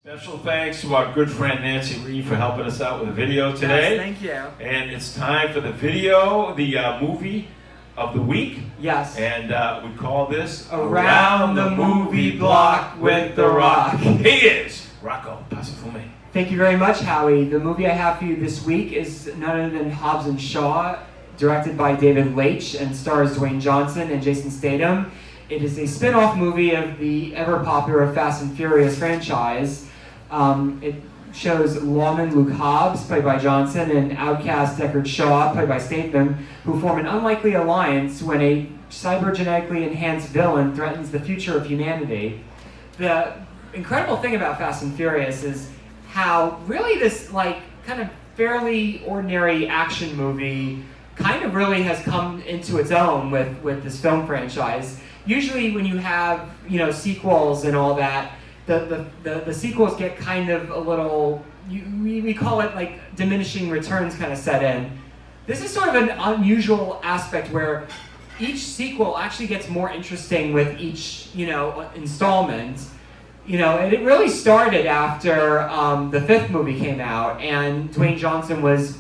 Special thanks to our good friend Nancy Reed for helping us out with the video today. Yes, thank you. And it's time for the video, the movie of the week. Yes. And we call this Around the Movie Block with The Rock. He is Rocco. Pass it for me. Thank you very much, Howie. The movie I have for you this week is none other than Hobbs and Shaw, directed by David Leitch and stars Dwayne Johnson and Jason Statham. It is a spin-off movie of the ever-popular Fast and Furious franchise. It shows lawman Luke Hobbs, played by Johnson, and outcast Deckard Shaw, played by Statham, who form an unlikely alliance when a cybergenetically enhanced villain threatens the future of humanity. The incredible thing about Fast and Furious is how really this kind of fairly ordinary action movie kind of really has come into its own with this film franchise. Usually when you have, sequels and all that, the sequels get kind of a little, we call it like diminishing returns kind of set in. This is sort of an unusual aspect where each sequel actually gets more interesting with each, installment. And it really started after the fifth movie came out and Dwayne Johnson was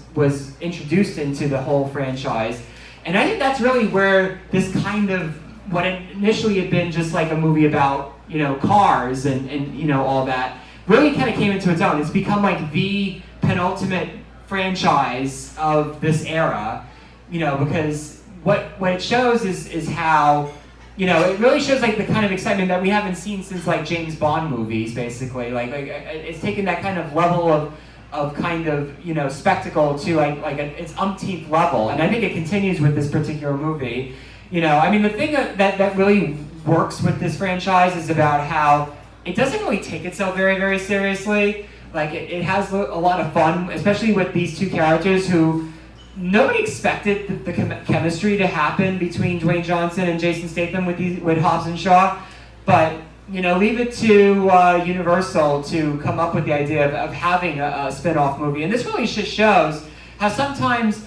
introduced into the whole franchise. And I think that's really where this kind of, what initially had been just like a movie about, cars and all that, really kind of came into its own. It's become like the penultimate franchise of this era, because what it shows is how, it really shows like the kind of excitement that we haven't seen since like James Bond movies, basically. Like it's taken that kind of level of kind of, spectacle to its umpteenth level. And I think it continues with this particular movie. The thing that really works with this franchise is about how it doesn't really take itself very, very seriously. Like it has a lot of fun, especially with these two characters who nobody expected the chemistry to happen between Dwayne Johnson and Jason Statham with Hobbs and Shaw. But leave it to Universal to come up with the idea of having a spin-off movie. And this really just shows how sometimes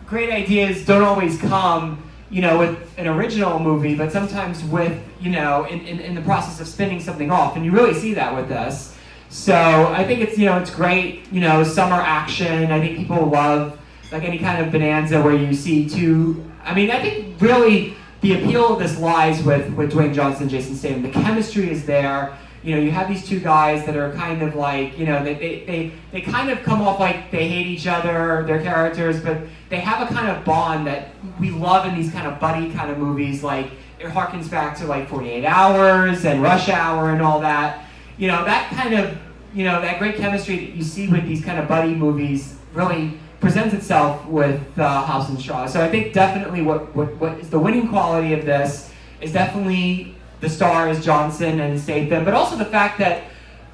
great ideas don't always come with an original movie, but sometimes with, in the process of spinning something off. And you really see that with this. So I think it's, it's great, summer action. I think people love, like any kind of bonanza where you see two, I think really the appeal of this lies with Dwayne Johnson and Jason Statham. The chemistry is there. You have these two guys that are kind of like, they kind of come off like they hate each other, their characters, but they have a kind of bond that we love in these kind of buddy kind of movies. Like it harkens back to like 48 Hours and Rush Hour and all that. That kind of, that great chemistry that you see with these kind of buddy movies really presents itself with Hobbs and Shaw. So I think definitely what is the winning quality of this is definitely the stars, Johnson and Statham, but also the fact that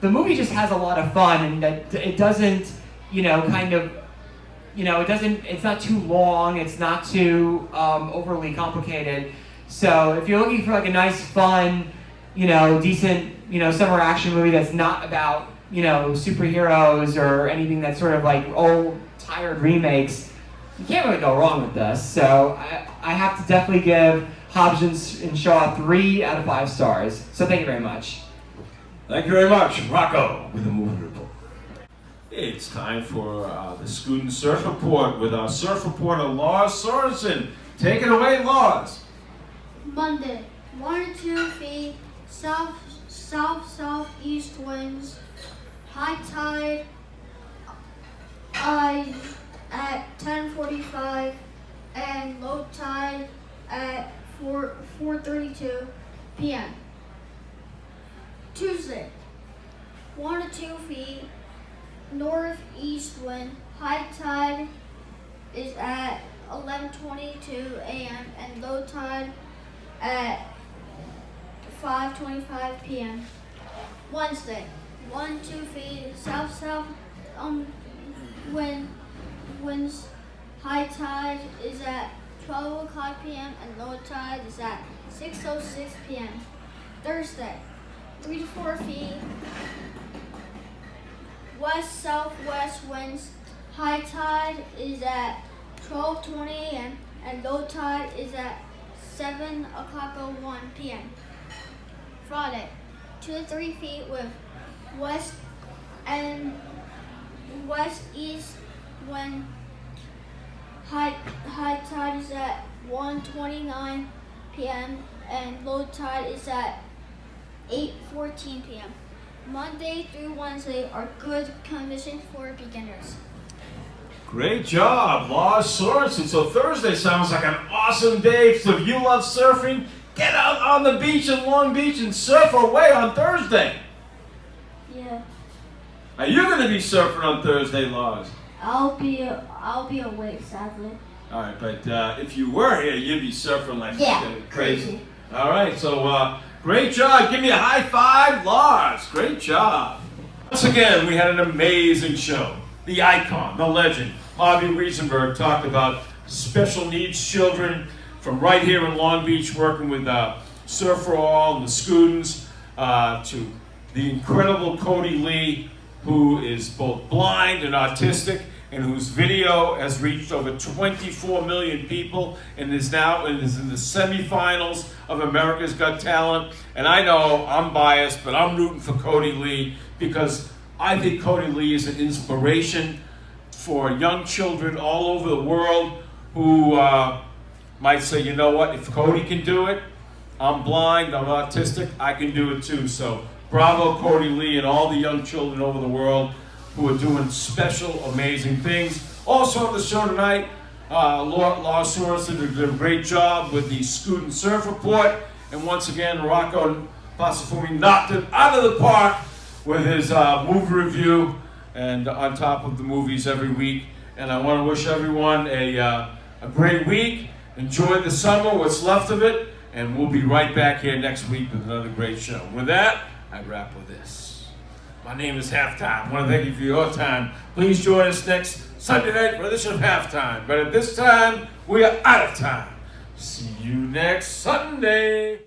the movie just has a lot of fun and that it doesn't, it's not too long, it's not too overly complicated. So if you're looking for like a nice, fun, decent, summer action movie that's not about, superheroes or anything that's sort of like old, tired remakes, you can't really go wrong with this. So I have to definitely give Hobbs and Shaw 3 out of 5 stars. So thank you very much. Thank you very much, Rocco, with the movie report. It's time for the Student Surf Report with our surf reporter, Lars Sorensen. Take it away, Lars. Monday, 1 to 2 feet, southeast winds, high tide at 10:45 and low tide at 4:32 p.m. Tuesday, 1 to 2 feet, northeast wind, high tide is at 11:22 a.m. and low tide at 5:25 p.m. Wednesday, 1 to 2 feet, south winds, high tide is at 12 o'clock p.m. and low tide is at 6:06 p.m. Thursday, 3 to 4 feet, west-southwest winds, high tide is at 12:20 a.m. and low tide is at 7:01 p.m. Friday, 2 to 3 feet with And west east when high tide is at 1:29 p.m. and low tide is at 8:14 p.m. Monday through Wednesday are good conditions for beginners. Great job, Lars Sorensen. So Thursday sounds like an awesome day. So if you love surfing, get out on the beach in Long Beach and surf away on Thursday. Yeah. Are you going to be surfing on Thursday, Lars? I'll be awake, sadly. All right, but if you were here, you'd be surfing like crazy. Crazy. All right, so great job. Give me a high five, Lars. Great job. Once again, we had an amazing show. The icon, the legend, Howie Riesenberg talked about special needs children from right here in Long Beach, working with Surf for All and the students, to the incredible Cody Lee, who is both blind and autistic, and whose video has reached over 24 million people and is in the semifinals of America's Got Talent. And I know I'm biased, but I'm rooting for Cody Lee because I think Cody Lee is an inspiration for young children all over the world who might say, you know what, if Cody can do it, I'm blind, I'm autistic, I can do it too. So bravo, Cody Lee, and all the young children over the world who are doing special, amazing things. Also on the show tonight, Lars Sorensen did a great job with the Student Surf Report. And once again, Rocco Pasafumi knocked it out of the park with his movie review and on top of the movies every week. And I want to wish everyone a great week. Enjoy the summer, what's left of it, and we'll be right back here next week with another great show. With that, I wrap with this. My name is Halftime. I want to thank you for your time. Please join us next Sunday night for edition of Halftime. But at this time, we are out of time. See you next Sunday.